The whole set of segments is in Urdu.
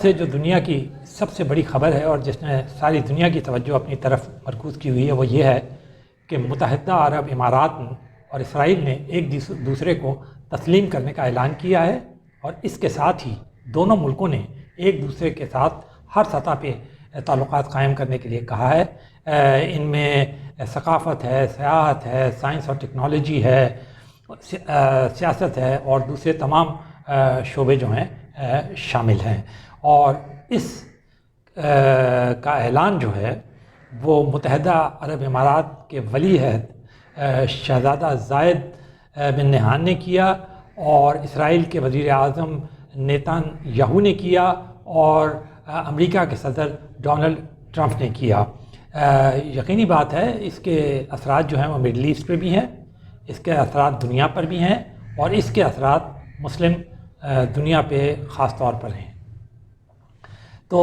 سے جو دنیا کی سب سے بڑی خبر ہے اور جس نے ساری دنیا کی توجہ اپنی طرف مرکوز کی ہوئی ہے وہ یہ ہے کہ متحدہ عرب امارات اور اسرائیل نے ایک دوسرے کو تسلیم کرنے کا اعلان کیا ہے، اور اس کے ساتھ ہی دونوں ملکوں نے ایک دوسرے کے ساتھ ہر سطح پہ تعلقات قائم کرنے کے لیے کہا ہے۔ ان میں ثقافت ہے، سیاحت ہے، سائنس اور ٹیکنالوجی ہے، سیاست ہے، اور دوسرے تمام شعبے جو ہیں شامل ہیں۔ اور اس کا اعلان جو ہے وہ متحدہ عرب امارات کے ولی عہد شہزادہ زاید بن نہیان نے کیا، اور اسرائیل کے وزیر اعظم نیتن یاہو نے کیا، اور امریکہ کے صدر ڈونلڈ ٹرمپ نے کیا۔ یقینی بات ہے اس کے اثرات جو ہیں وہ مڈل ایسٹ پہ بھی ہیں، اس کے اثرات دنیا پر بھی ہیں، اور اس کے اثرات مسلم دنیا پہ خاص طور پر ہیں۔ تو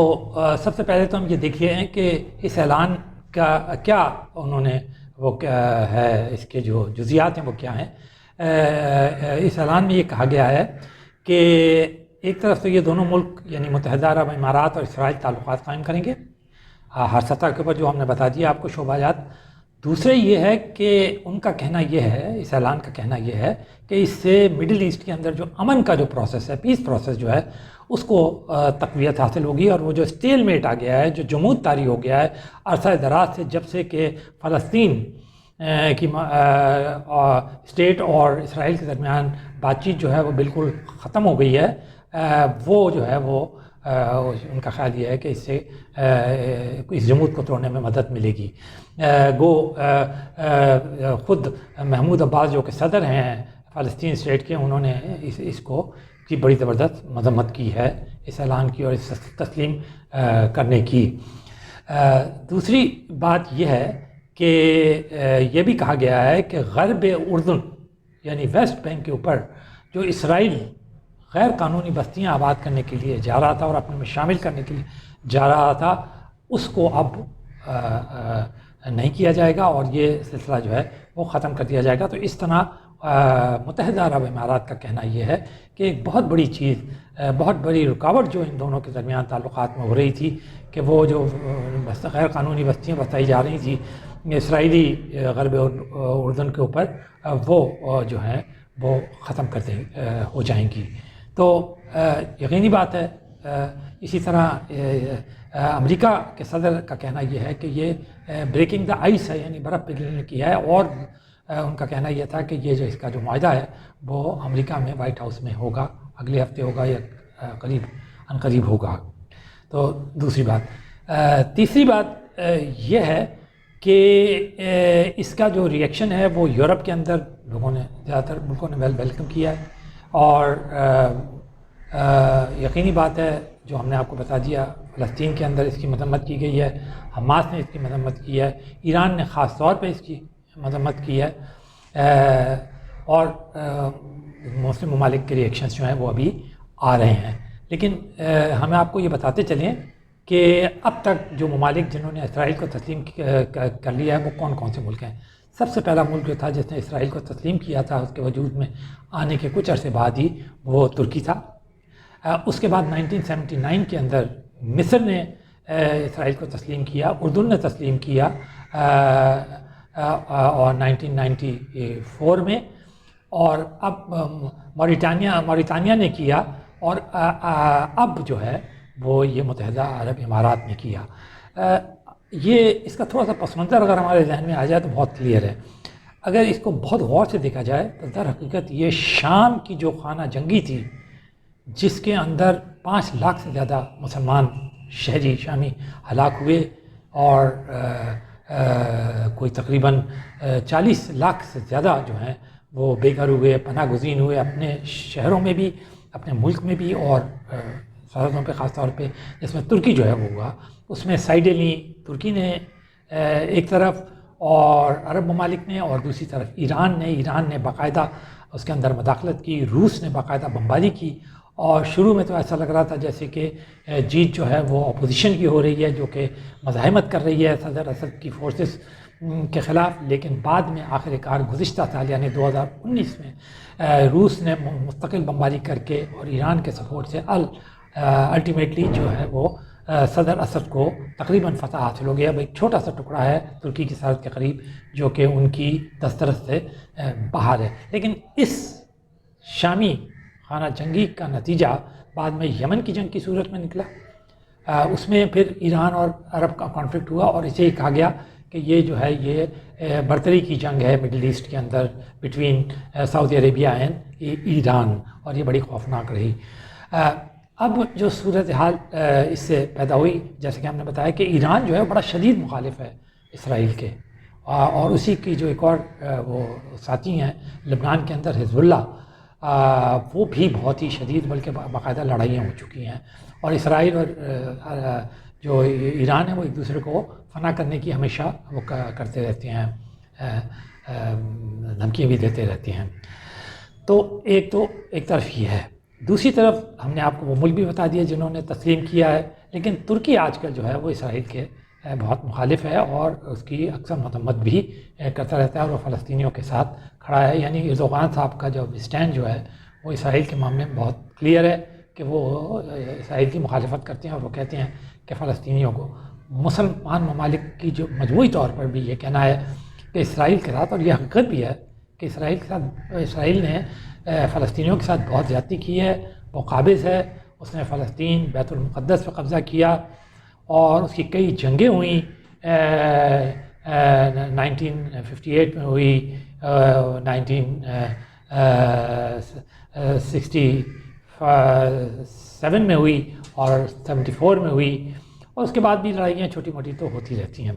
سب سے پہلے تو ہم یہ دیکھیے ہیں کہ اس اعلان کا کیا انہوں نے وہ کیا ہے، اس کے جو جزیات ہیں وہ کیا ہیں۔ اس اعلان میں یہ کہا گیا ہے کہ ایک طرف تو یہ دونوں ملک یعنی متحدہ عرب امارات اور اسرائیل تعلقات قائم کریں گے ہر سطح کے اوپر، جو ہم نے بتا دیا آپ کو شعبہ جات۔ دوسرے یہ ہے کہ ان کا کہنا یہ ہے، اس اعلان کا کہنا یہ ہے کہ اس سے مڈل ایسٹ کے اندر جو امن کا جو پروسیس ہے، پیس پروسیس جو ہے، اس کو تقویت حاصل ہوگی، اور وہ جو اسٹیل میٹ آ گیا ہے، جو جمود طاری ہو گیا ہے عرصہ دراز سے، جب سے کہ فلسطین کی اسٹیٹ اور اسرائیل کے درمیان بات چیت جو ہے وہ بالکل ختم ہو گئی ہے، وہ جو ہے وہ ان کا خیال یہ ہے کہ اس سے اس جمود کو توڑنے میں مدد ملے گی۔ گو خود محمود عباس جو کہ صدر ہیں فلسطین اسٹیٹ کے، انہوں نے اس کو کی بڑی زبردست مذمت کی ہے، اس اعلان کی اور اس تسلیم کرنے کی۔ دوسری بات یہ ہے کہ یہ بھی کہا گیا ہے کہ غرب اردن یعنی ویسٹ بینک کے اوپر جو اسرائیل غیر قانونی بستیاں آباد کرنے کے لیے جا رہا تھا اور اپنے میں شامل کرنے کے لیے جا رہا تھا، اس کو اب نہیں کیا جائے گا، اور یہ سلسلہ جو ہے وہ ختم کر دیا جائے گا۔ تو اس طرح متحدہ عرب امارات کا کہنا یہ ہے کہ ایک بہت بڑی چیز، بہت بڑی رکاوٹ جو ان دونوں کے درمیان تعلقات میں ہو رہی تھی کہ وہ جو غیر قانونی بستیاں بتائی جا رہی تھیں اسرائیلی غرب اردن کے اوپر، وہ جو ہیں وہ ختم ہو جائیں گی۔ تو یقینی بات ہے اسی طرح امریکہ کے صدر کا کہنا یہ ہے کہ یہ بریکنگ دا آئس ہے، یعنی برف پگھلنے کی ہے، اور ان کا کہنا یہ تھا کہ یہ جو اس کا جو معاہدہ ہے وہ امریکہ میں وائٹ ہاؤس میں ہوگا، اگلے ہفتے ہوگا یا عنقریب ہوگا۔ تو دوسری بات۔ تیسری بات یہ ہے کہ اس کا جو ری ایکشن ہے وہ یورپ کے اندر لوگوں نے، زیادہ تر ملکوں نے ویلکم کیا ہے، اور یقینی بات ہے جو ہم نے آپ کو بتا دیا، فلسطین کے اندر اس کی مذمت کی گئی ہے، حماس نے اس کی مذمت کی ہے، ایران نے خاص طور پہ اس کی مذمت کی ہے، اور مسلم ممالک کے ری ایکشنز جو ہیں وہ ابھی آ رہے ہیں۔ لیکن ہمیں آپ کو یہ بتاتے چلیں کہ اب تک جو ممالک جنہوں نے اسرائیل کو تسلیم کر لیا ہے وہ کون کون سے ملک ہیں۔ سب سے پہلا ملک جو تھا جس نے اسرائیل کو تسلیم کیا تھا، اس کے وجود میں آنے کے کچھ عرصے بعد ہی، وہ ترکی تھا۔ اس کے بعد 1979 کے اندر مصر نے اسرائیل کو تسلیم کیا، اردن نے تسلیم کیا، اور 1994 میں، اور اب موریٹانیہ نے کیا، اور اب جو ہے وہ یہ متحدہ عرب امارات نے کیا۔ یہ اس کا تھوڑا سا پس منظر اگر ہمارے ذہن میں آ جائے تو بہت کلیئر ہے۔ اگر اس کو بہت غور سے دیکھا جائے تو در حقیقت یہ شام کی جو خانہ جنگی تھی، جس کے اندر 5 لاکھ سے زیادہ مسلمان شہری شامی ہلاک ہوئے، اور کوئی تقریباً 40 لاکھ سے زیادہ جو ہیں وہ بے گھر ہوئے، پناہ گزین ہوئے، اپنے شہروں میں بھی، اپنے ملک میں بھی، اور سرحدوں پہ خاص طور پہ جس میں ترکی جو ہے وہ ہوا، اس میں سائڈیں لیں ترکی نے ایک طرف، اور عرب ممالک نے، اور دوسری طرف ایران نے باقاعدہ اس کے اندر مداخلت کی، روس نے باقاعدہ بمباری کی، اور شروع میں تو ایسا لگ رہا تھا جیسے کہ جیت جو ہے وہ اپوزیشن کی ہو رہی ہے، جو کہ مزاحمت کر رہی ہے صدر اسد کی فورسز کے خلاف، لیکن بعد میں آخر کار گزشتہ سال یعنی 2019 میں روس نے مستقل بمباری کر کے اور ایران کے سپورٹ سے الٹیمیٹلی جو ہے وہ صدر اسد کو تقریباً فتح حاصل ہو گیا. اب ایک چھوٹا سا ٹکڑا ہے ترکی کی سرحد کے قریب جو کہ ان کی دسترس سے باہر ہے. لیکن اس شامی خانہ جنگی کا نتیجہ بعد میں یمن کی جنگ کی صورت میں نکلا. اس میں پھر ایران اور عرب کا کانفلکٹ ہوا اور اسے ہی کہا گیا کہ یہ جو ہے یہ برتری کی جنگ ہے مڈل ایسٹ کے اندر between Saudi Arabia and Iran, اور یہ بڑی خوفناک رہی. اب جو صورتحال اس سے پیدا ہوئی, جیسے کہ ہم نے بتایا کہ ایران جو ہے بڑا شدید مخالف ہے اسرائیل کے, اور اسی کی جو ایک اور وہ ساتھی ہیں لبنان کے اندر حزب اللہ, وہ بھی بہت ہی شدید بلکہ باقاعدہ لڑائیاں ہو چکی ہیں, اور اسرائیل اور جو ایران ہے وہ ایک دوسرے کو فنا کرنے کی ہمیشہ وہ کرتے رہتے ہیں, دھمکیاں بھی دیتے رہتے ہیں. تو ایک طرف یہ ہے. دوسری طرف ہم نے آپ کو وہ ملک بھی بتا دیا جنہوں نے تسلیم کیا ہے, لیکن ترکی آج کل جو ہے وہ اسرائیل کے بہت مخالف ہے اور اس کی اکثر مذمت بھی کرتا رہتا ہے, اور وہ فلسطینیوں کے ساتھ کھڑا ہے. یعنی ایردوغان صاحب کا جو اسٹینڈ جو ہے وہ اسرائیل کے معاملے میں بہت کلیئر ہے کہ وہ اسرائیل کی مخالفت کرتے ہیں, اور وہ کہتے ہیں کہ فلسطینیوں کو, مسلمان ممالک کی جو مجموعی طور پر بھی یہ کہنا ہے کہ اسرائیل کے ساتھ, اور یہ حقیقت بھی ہے کہ اسرائیل نے فلسطینیوں کے ساتھ بہت زیادتی کی ہے, وہ قابض ہے, اس نے فلسطین بیت المقدس پہ قبضہ کیا, اور اس کی کئی جنگیں ہوئیں, 1958 میں ہوئی, 1967 میں ہوئی, اور 74 میں ہوئی, اور اس کے بعد بھی لڑائیاں چھوٹی موٹی تو ہوتی رہتی ہیں.